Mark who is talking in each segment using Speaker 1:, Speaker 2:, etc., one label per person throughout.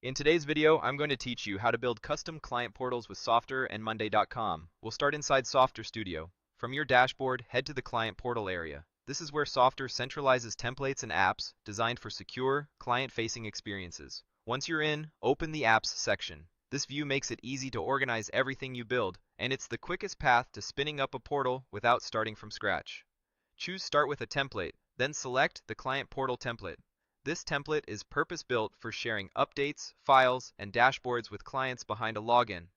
Speaker 1: In today's video, I'm going to teach you how to build custom client portals with Softr and Monday.com. We'll start inside Softr Studio. From your dashboard, head to the client portal area. This is where Softr centralizes templates and apps designed for secure, client-facing experiences. Once you're in, open the Apps section. This view makes it easy to organize everything you build, and it's the quickest path to spinning up a portal without starting from scratch. Choose Start with a template, then select the client portal template. This template is purpose-built for sharing updates, files, and dashboards with clients behind a login.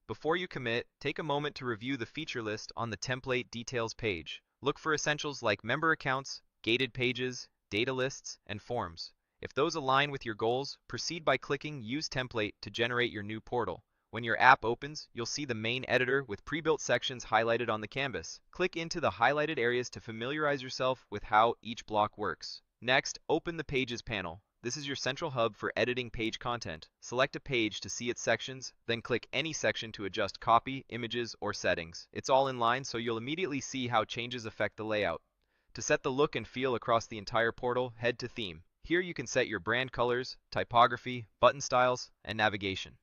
Speaker 1: Before you commit, take a moment to review the feature list on the template details page. Look for essentials like member accounts, gated pages, data lists, and forms. If those align with your goals, proceed by clicking Use Template to generate your new portal. When your app opens, you'll see the main editor with pre-built sections highlighted on the canvas. Click into the highlighted areas to familiarize yourself with how each block works. Next, open the Pages panel. This is your central hub for editing page content. Select a page to see its sections, then click any section to adjust copy, images, or settings. It's all in line, so you'll immediately see how changes affect the layout. To set the look and feel across the entire portal, head to Theme. Here you can set your brand colors, typography, button styles, and navigation.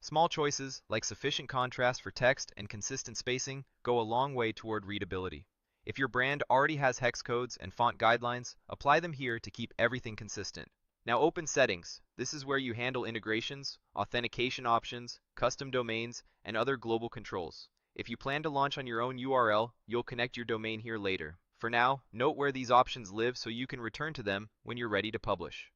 Speaker 1: Small choices, like sufficient contrast for text and consistent spacing, go a long way toward readability. If your brand already has hex codes and font guidelines, apply them here to keep everything consistent. Now open Settings. This is where you handle integrations, authentication options, custom domains, and other global controls. If you plan to launch on your own URL, you'll connect your domain here later. For now, note where these options live so you can return to them when you're ready to publish.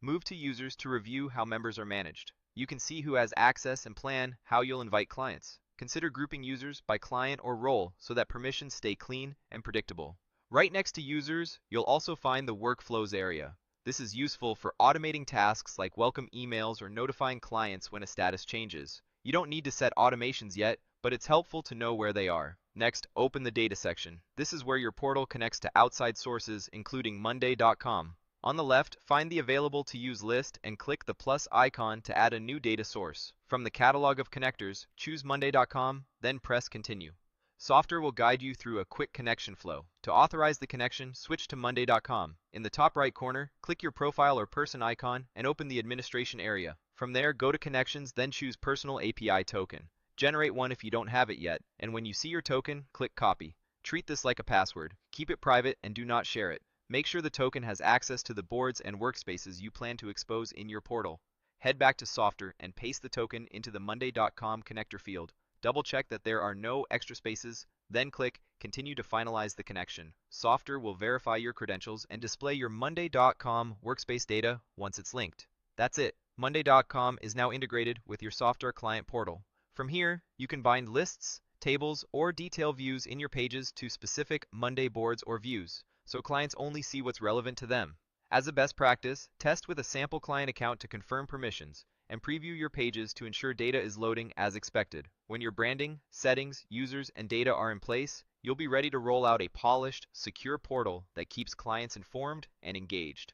Speaker 1: Move to Users to review how members are managed. You can see who has access and plan how you'll invite clients. Consider grouping users by client or role so that permissions stay clean and predictable. Right next to Users, you'll also find the Workflows area. This is useful for automating tasks like welcome emails or notifying clients when a status changes. You don't need to set automations yet, but it's helpful to know where they are. Next, open the Data section. This is where your portal connects to outside sources, including Monday.com. On the left, find the Available to Use list and click the plus icon to add a new data source. From the catalog of connectors, choose Monday.com, then press Continue. Softr will guide you through a quick connection flow. To authorize the connection, switch to Monday.com. In the top right corner, click your profile or person icon and open the administration area. From there, go to Connections, then choose Personal API Token. Generate one if you don't have it yet, and when you see your token, click Copy. Treat this like a password. Keep it private and do not share it. Make sure the token has access to the boards and workspaces you plan to expose in your portal. Head back to Softr and paste the token into the Monday.com connector field. Double check that there are no extra spaces, then click Continue to finalize the connection. Softr will verify your credentials and display your Monday.com workspace data once it's linked. That's it. Monday.com is now integrated with your Softr client portal. From here, you can bind lists, tables, or detail views in your pages to specific Monday boards or views, so clients only see what's relevant to them. As a best practice, test with a sample client account to confirm permissions, and preview your pages to ensure data is loading as expected. When your branding, settings, users, and data are in place, you'll be ready to roll out a polished, secure portal that keeps clients informed and engaged.